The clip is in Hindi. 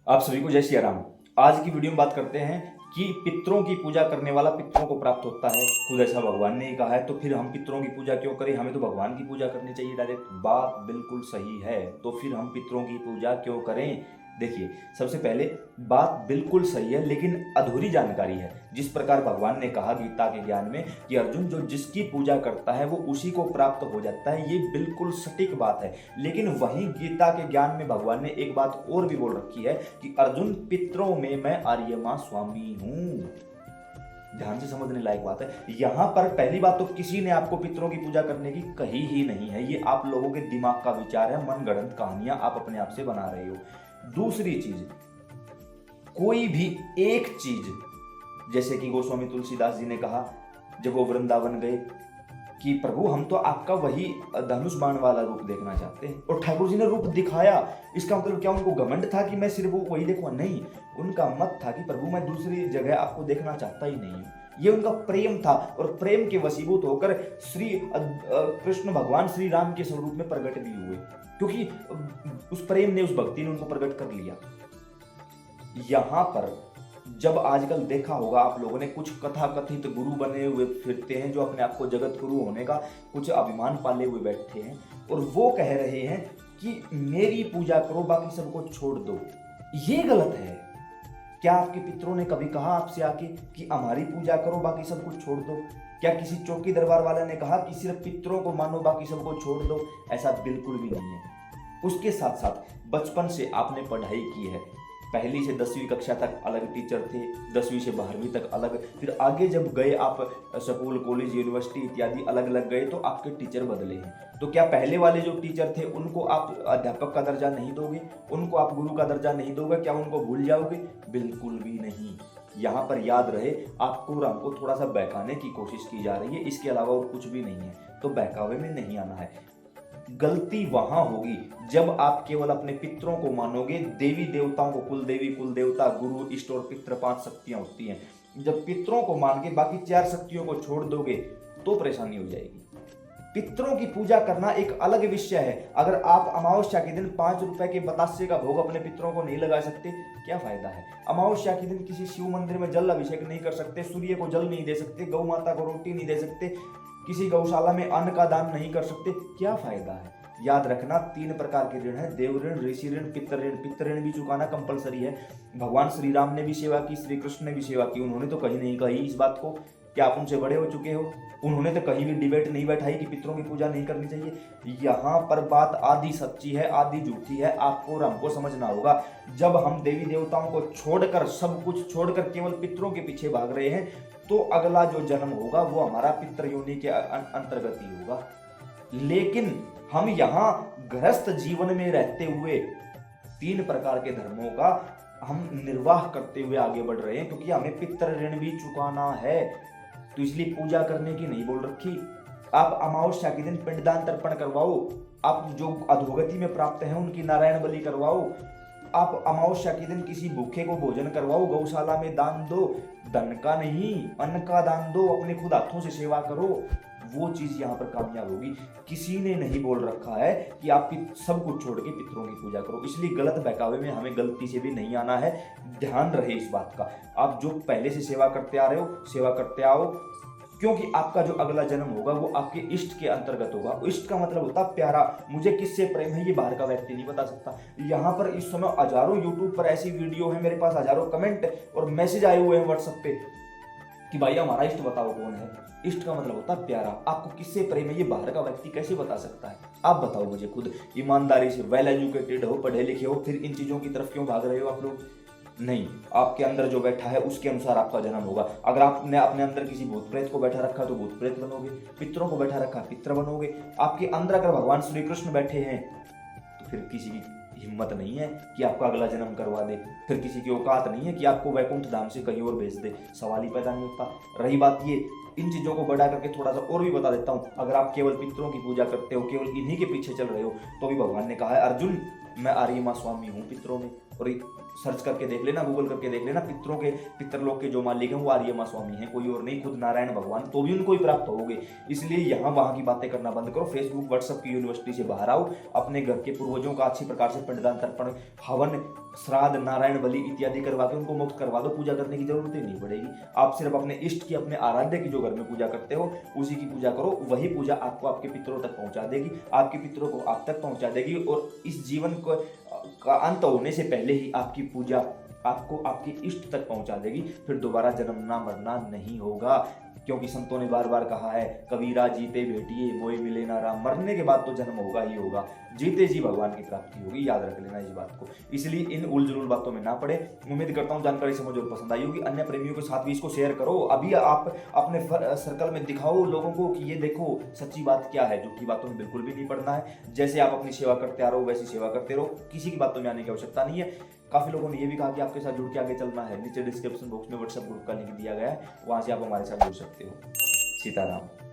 आप सभी को जय श्री राम। आज की वीडियो में बात करते हैं कि पितरों की पूजा करने वाला पितरों को प्राप्त होता है। खुद ऐसा भगवान ने ही कहा है, तो फिर हम पितरों की पूजा क्यों करें? हमें तो भगवान की पूजा करनी चाहिए डायरेक्ट। बात बिल्कुल सही है, तो फिर हम पितरों की पूजा क्यों करें? देखिए, सबसे पहले बात बिल्कुल सही है, लेकिन अधूरी जानकारी है। जिस प्रकार भगवान ने कहा गीता के ज्ञान में कि अर्जुन जो जिसकी पूजा करता है वो उसी को प्राप्त हो जाता है, ये बिल्कुल सटीक बात है। लेकिन वहीं गीता के ज्ञान में भगवान ने एक बात और भी बोल रखी है कि अर्जुन पितरों में मैं आर्यमा स्वामी हूं। ध्यान से समझने लायक बात है। यहां पर पहली बात तो किसी ने आपको पितरों की पूजा करने की कही ही नहीं है। ये आप लोगों के दिमाग का विचार है, मनगढ़ंत कहानियां आप अपने आप से बना रहे हो। दूसरी चीज, कोई भी एक चीज, जैसे कि गोस्वामी तुलसीदास जी ने कहा जब वो वृंदावन गए कि प्रभु हम तो आपका वही धनुष बाण वाला रूप देखना चाहते हैं, और ठाकुर जी ने रूप दिखाया। इसका मतलब क्या उनको घमंड था कि मैं सिर्फ वही देखूंगा? नहीं, उनका मत था कि प्रभु मैं दूसरी जगह आपको देखना चाहता ही नहीं हूं। ये उनका प्रेम था, और प्रेम के वशीभूत होकर श्री कृष्ण भगवान श्री राम के स्वरूप में प्रकट भी हुए, क्योंकि उस प्रेम ने, उस भक्ति ने उनको प्रकट कर लिया। यहां पर जब आजकल देखा होगा आप लोगों ने, कुछ कथा कथित गुरु बने हुए फिरते हैं जो अपने आप को जगत गुरु होने का कुछ अभिमान पाले हुए बैठे हैं, और वो कह रहे हैं कि मेरी पूजा करो, बाकी सबको छोड़ दो। ये गलत है। क्या आपके पितरों ने कभी कहा आपसे आके कि हमारी पूजा करो, बाकी सब कुछ छोड़ दो? क्या किसी चौकी दरबार वाले ने कहा कि सिर्फ पितरों को मानो, बाकी सबको छोड़ दो? ऐसा बिल्कुल भी नहीं है। उसके साथ साथ बचपन से आपने पढ़ाई की है, पहली से 10वीं कक्षा तक अलग टीचर थे, 10वीं से 12वीं तक अलग, फिर आगे जब गए आप स्कूल, कॉलेज, यूनिवर्सिटी इत्यादि अलग अलग गए तो आपके टीचर बदले हैं। तो क्या पहले वाले जो टीचर थे उनको आप अध्यापक का दर्जा नहीं दोगे? उनको आप गुरु का दर्जा नहीं दोगे? क्या उनको भूल जाओगे? बिल्कुल भी नहीं। यहाँ पर याद रहे, आपको और हमको थोड़ा सा बहकाने की कोशिश की जा रही है, इसके अलावा और कुछ भी नहीं है। तो बहकावे में नहीं आना है। गलती वहां होगी जब आप केवल अपने पितरों को मानोगे। देवी देवताओं को, कुल देवी, कुल देवता, गुरु, इष्ट और पितृ 5 शक्तियां होती हैं। जब पितरों को मान के बाकी 4 शक्तियों को छोड़ दोगे तो परेशानी हो जाएगी। पितरों की पूजा करना एक अलग विषय है। अगर आप अमावस्या के दिन 5 रुपए के बतासे का भोग अपने पितरों को नहीं लगा सकते, क्या फायदा है? अमावस्या के दिन किसी शिव मंदिर में जल अभिषेक नहीं कर सकते, सूर्य को जल नहीं दे सकते, गौ माता को रोटी नहीं दे सकते, किसी गौशाला में अन्न का दान नहीं कर सकते, क्या फायदा है? याद रखना, 3 प्रकार के ऋण है, देव ऋण, ऋषि ऋण, पितृ ऋण। पितृ ऋण भी चुकाना कंपलसरी है। भगवान श्री राम ने भी सेवा की, श्री कृष्ण ने भी सेवा की, उन्होंने तो कहीं नहीं कही इस बात को। क्या आप उनसे बड़े हो चुके हो? उन्होंने तो कहीं भी डिबेट नहीं बैठाई कि पितरों की पूजा नहीं करनी चाहिए। यहाँ पर बात आधी सच्ची है, आधी झूठी है। आपको और हमको समझना होगा। जब हम देवी देवताओं को छोड़कर, सब कुछ छोड़कर केवल पितरों के पीछे भाग रहे हैं, तो अगला जो जन्म होगा वो हमारा पितृ योनि के अंतर्गत ही होगा। लेकिन हम यहाँ गृहस्थ जीवन में रहते हुए 3 प्रकार के धर्मों का हम निर्वाह करते हुए आगे बढ़ रहे हैं, क्योंकि हमें पितृ ऋण भी चुकाना है। तो इसलिए पूजा करने की नहीं बोल रखी। आप अमावस्या के दिन पिंडदान तर्पण करवाओ, आप जो अधोगति में प्राप्त हैं उनकी नारायण बलि करवाओ, आप अमावस्या के दिन किसी भूखे को भोजन करवाओ, गौशाला में दान दो, धन का नहीं अन्न का दान दो, अपने खुद हाथों से सेवा करो। वो चीज यहाँ पर कामयाब होगी। किसी ने नहीं बोल रखा है कि आप सब कुछ छोड़ के पितरों की पूजा करो। इसलिए गलत बहकावे में हमें गलती से भी नहीं आना है। ध्यान रहे इस बात का। आप जो पहले से सेवा करते आ रहे हो, सेवा करते आओ, क्योंकि आपका जो अगला जन्म होगा वो आपके इष्ट के अंतर्गत होगा। इष्ट का मतलब होता प्यारा। मुझे किससे प्रेम है ये बाहर का व्यक्ति नहीं बता सकता। यहाँ पर इस समय हजारों यूट्यूब पर ऐसी वीडियो है, मेरे पास हजारों कमेंट और मैसेज आए हुए हैं व्हाट्सएप पे कि भाई हमारा इष्ट बताओ कौन है। इष्ट का मतलब होता प्यारा। आपको किससे प्रेम है ये बाहर का व्यक्ति कैसे बता सकता है? आप बताओ मुझे खुद। ईमानदारी से, वेल एजुकेटेड हो, पढ़े लिखे हो, फिर इन चीजों की तरफ क्यों भाग रहे हो आप लोग? नहीं, आपके अंदर जो बैठा है उसके अनुसार आपका जन्म होगा। अगर आपने अपने अंदर किसी भूत प्रेत को बैठा रखा तो भूत प्रेत बनोगे, पितरों को बैठा रखा पितर बनोगे। आपके अंदर अगर भगवान श्री कृष्ण बैठे हैं तो फिर किसी की हिम्मत नहीं है कि आपका अगला जन्म करवा दे, फिर किसी की औकात नहीं है कि आपको वैकुंठ धाम से कहीं और भेज दे। सवाल ही पैदा नहीं होता। रही बात ये, इन चीजों को बढ़ा करके थोड़ा सा और भी बता देता हूँ। अगर आप केवल पितरों की पूजा करते हो, केवल इन्हीं के पीछे चल रहे हो, तो भी भगवान ने कहा है अर्जुन मैं आर्यमा स्वामी हूँ पितरों में। और सर्च करके देख लेना, गूगल करके देख लेना, पितरलोक के जो मालिक हैं वो आर्यमा स्वामी हैं, कोई और नहीं, खुद नारायण भगवान, तो भी उनको ही प्राप्त होगे। इसलिए यहाँ वहाँ की बातें करना बंद करो, फेसबुक व्हाट्सएप की यूनिवर्सिटी से बाहर आओ, अपने घर के पूर्वजों का अच्छी प्रकार से पिंडदान तर्पण हवन श्राद्ध नारायण बलि इत्यादि करवा के उनको मुक्त करवा दो, पूजा करने की जरूरत ही नहीं पड़ेगी। आप सिर्फ अपने इष्ट की, अपने आराध्य की जो घर में पूजा करते हो उसी की पूजा करो, वही पूजा आपको आपके पितरों तक पहुंचा देगी, आपके पितरों को आप तक पहुंचा देगी, और इस जीवन को का अंत होने से पहले ही आपकी पूजा आपको आपके इष्ट तक पहुंचा देगी। फिर दोबारा जन्मना मरना नहीं होगा, क्योंकि संतों ने बार बार कहा है, कबीरा जीते भेटिए मोय मिले ना राम, मरने के बाद तो जन्म होगा ही होगा, जीते जी भगवान की प्राप्ति होगी, याद रख लेना इस बात को। इसलिए इन उलझुल बातों में ना पड़े। उम्मीद करता हूँ जानकारी समझ और पसंद आई होगी। अन्य प्रेमियों के साथ भी इसको शेयर करो, अभी आप अपने सर्कल में दिखाओ लोगों को कि ये देखो सच्ची बात क्या है, झूठी बातों में बिल्कुल भी नहीं पड़ना है। जैसे आप अपनी सेवा करते आ रहे हो वैसी सेवा करते रहो, किसी की बातों में आने की आवश्यकता नहीं है। काफ़ी लोगों ने ये भी कहा कि आपके साथ जुड़ के आगे चलना है, नीचे डिस्क्रिप्शन बॉक्स में व्हाट्सएप ग्रुप का लिंक दिया गया है, वहाँ से आप हमारे साथ जुड़ सकते हो। सीताराम।